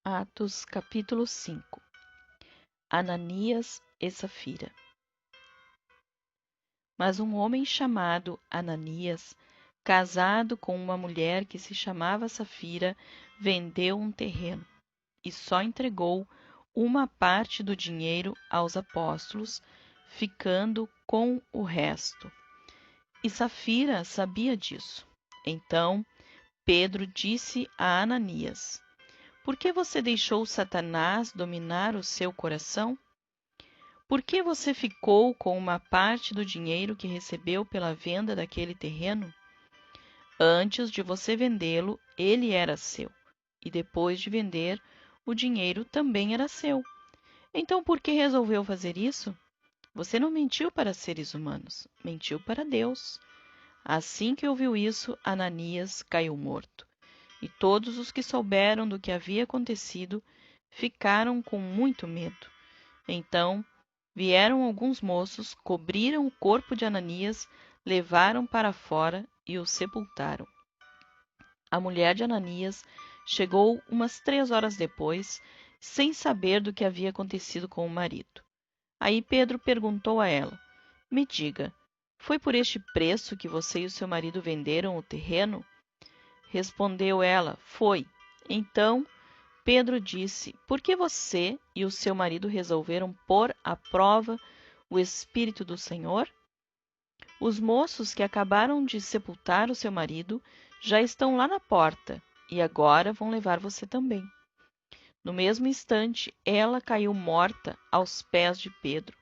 Atos capítulo 5. Ananias e Safira. Mas um homem chamado Ananias, casado com uma mulher que se chamava Safira, vendeu um terreno e só entregou uma parte do dinheiro aos apóstolos, ficando com o resto. E Safira sabia disso. Então Pedro disse a Ananias: Por que você deixou Satanás dominar o seu coração? Por que você ficou com uma parte do dinheiro que recebeu pela venda daquele terreno? Antes de você vendê-lo, ele era seu, e depois de vender, o dinheiro também era seu. Então, por que resolveu fazer isso? Você não mentiu para seres humanos, mentiu para Deus. Assim que ouviu isso, Ananias caiu morto. E todos os que souberam do que havia acontecido ficaram com muito medo. Então vieram alguns moços, cobriram o corpo de Ananias, levaram para fora e o sepultaram. A mulher de Ananias chegou umas 3 horas depois, sem saber do que havia acontecido com o marido. Aí Pedro perguntou a ela: Me diga, foi por este preço que você e o seu marido venderam o terreno? Respondeu ela: Foi. Então Pedro disse: Por que você e o seu marido resolveram pôr à prova o Espírito do Senhor? Os moços que acabaram de sepultar o seu marido já estão lá na porta e agora vão levar você também. No mesmo instante, ela caiu morta aos pés de Pedro.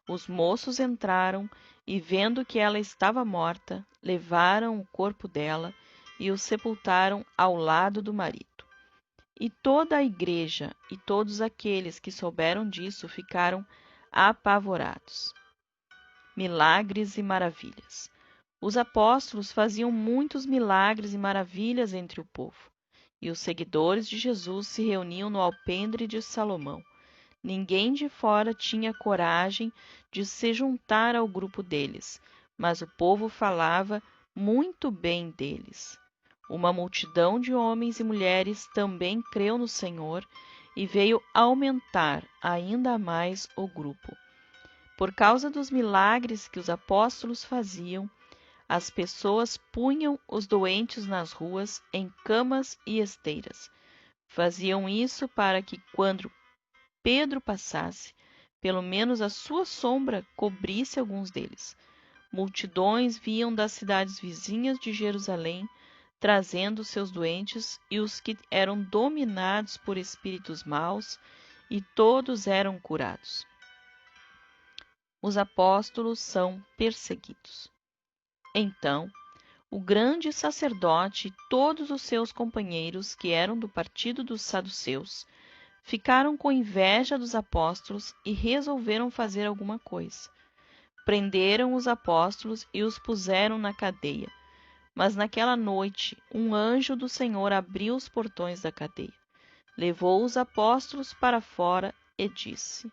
Os moços entraram e, vendo que ela estava morta, levaram o corpo dela e o sepultaram ao lado do marido. E toda a igreja e todos aqueles que souberam disso ficaram apavorados. Milagres e maravilhas. Os apóstolos faziam muitos milagres e maravilhas entre o povo, e os seguidores de Jesus se reuniam no alpendre de Salomão. Ninguém de fora tinha coragem de se juntar ao grupo deles, mas o povo falava muito bem deles. Uma multidão de homens e mulheres também creu no Senhor e veio aumentar ainda mais o grupo. Por causa dos milagres que os apóstolos faziam, as pessoas punham os doentes nas ruas em camas e esteiras. Faziam isso para que, quando Pedro passasse, pelo menos a sua sombra cobrisse alguns deles. Multidões vinham das cidades vizinhas de Jerusalém, trazendo seus doentes e os que eram dominados por espíritos maus, e todos eram curados. Os apóstolos são perseguidos. Então, o grande sacerdote e todos os seus companheiros, que eram do partido dos saduceus, ficaram com inveja dos apóstolos e resolveram fazer alguma coisa. Prenderam os apóstolos e os puseram na cadeia. Mas naquela noite, um anjo do Senhor abriu os portões da cadeia, levou os apóstolos para fora e disse: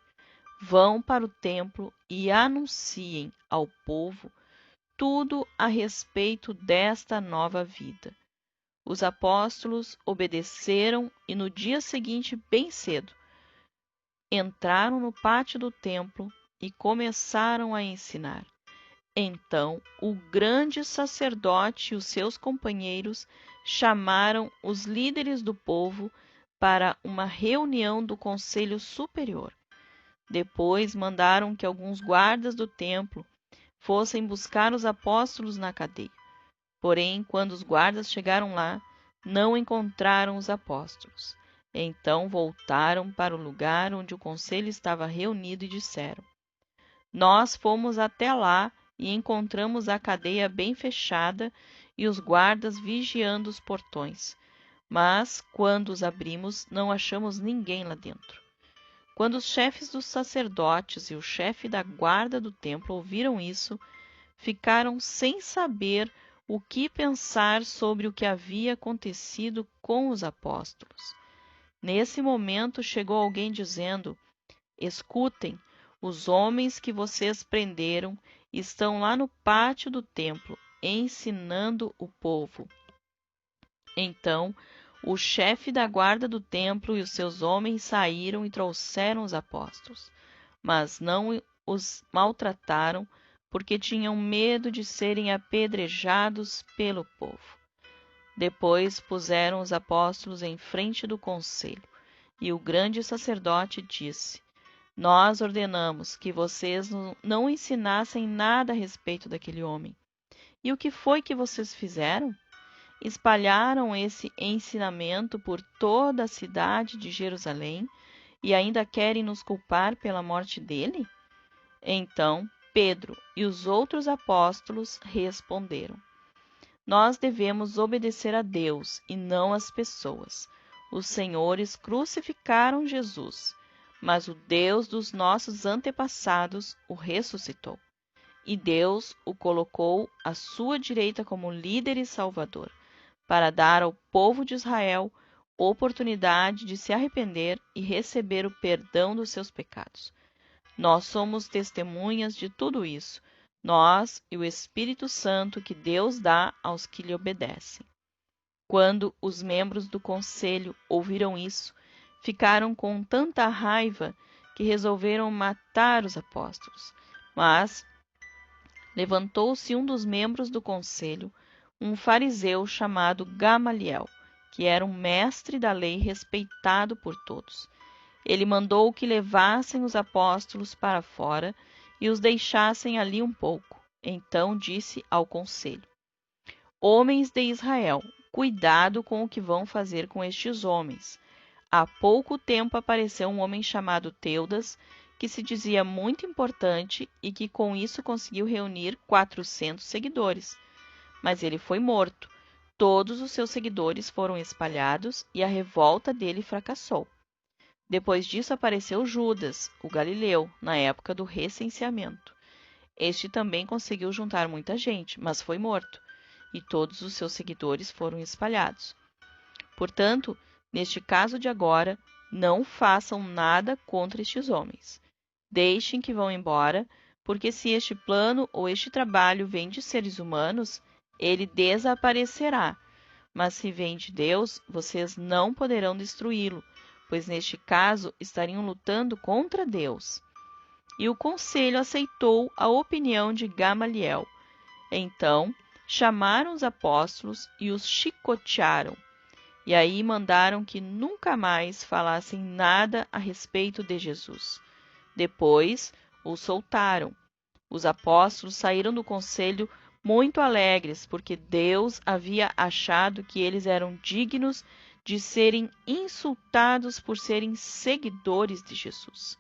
Vão para o templo e anunciem ao povo tudo a respeito desta nova vida. Os apóstolos obedeceram e no dia seguinte, bem cedo, entraram no pátio do templo e começaram a ensinar. Então o grande sacerdote e os seus companheiros chamaram os líderes do povo para uma reunião do conselho superior. Depois mandaram que alguns guardas do templo fossem buscar os apóstolos na cadeia. Porém, quando os guardas chegaram lá, não encontraram os apóstolos. Então voltaram para o lugar onde o conselho estava reunido e disseram: Nós fomos até lá e encontramos a cadeia bem fechada e os guardas vigiando os portões. Mas, quando os abrimos, não achamos ninguém lá dentro. Quando os chefes dos sacerdotes e o chefe da guarda do templo ouviram isso, ficaram sem saber o que pensar sobre o que havia acontecido com os apóstolos. Nesse momento chegou alguém dizendo: Escutem, os homens que vocês prenderam estão lá no pátio do templo, ensinando o povo. Então O chefe da guarda do templo e os seus homens saíram e trouxeram os apóstolos, mas não os maltrataram, porque tinham medo de serem apedrejados pelo povo. Depois puseram os apóstolos em frente do conselho, e o grande sacerdote disse: Nós ordenamos que vocês não ensinassem nada a respeito daquele homem. E o que foi que vocês fizeram? Espalharam esse ensinamento por toda a cidade de Jerusalém e ainda querem nos culpar pela morte dele? Então Pedro e os outros apóstolos responderam: Nós devemos obedecer a Deus e não às pessoas. Os senhores crucificaram Jesus, mas o Deus dos nossos antepassados o ressuscitou. E Deus o colocou à sua direita como líder e salvador, para dar ao povo de Israel oportunidade de se arrepender e receber o perdão dos seus pecados. Nós somos testemunhas de tudo isso, nós e o Espírito Santo que Deus dá aos que lhe obedecem. Quando os membros do conselho ouviram isso, ficaram com tanta raiva que resolveram matar os apóstolos. Mas levantou-se um dos membros do conselho, um fariseu chamado Gamaliel, que era um mestre da lei respeitado por todos. Ele mandou que levassem os apóstolos para fora e os deixassem ali um pouco. Então disse ao conselho: Homens de Israel, cuidado com o que vão fazer com estes homens. Há pouco tempo apareceu um homem chamado Teudas, que se dizia muito importante e que com isso conseguiu reunir 400 seguidores. Mas ele foi morto. Todos os seus seguidores foram espalhados e a revolta dele fracassou. Depois disso apareceu Judas, o galileu, na época do recenseamento. Este também conseguiu juntar muita gente, mas foi morto, e todos os seus seguidores foram espalhados. Portanto, neste caso de agora, não façam nada contra estes homens. Deixem que vão embora, porque se este plano ou este trabalho vem de seres humanos, ele desaparecerá. Mas se vem de Deus, vocês não poderão destruí-lo, pois neste caso estariam lutando contra Deus. E o conselho aceitou a opinião de Gamaliel. Então chamaram os apóstolos e os chicotearam. E aí mandaram que nunca mais falassem nada a respeito de Jesus. Depois os soltaram. Os apóstolos saíram do conselho muito alegres, porque Deus havia achado que eles eram dignos de serem insultados por serem seguidores de Jesus.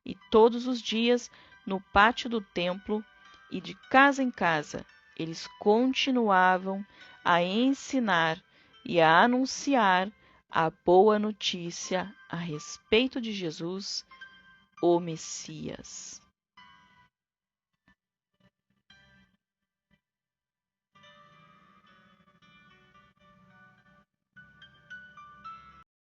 E todos os dias, no pátio do templo e de casa em casa, eles continuavam a ensinar e a anunciar a boa notícia a respeito de Jesus, o Messias.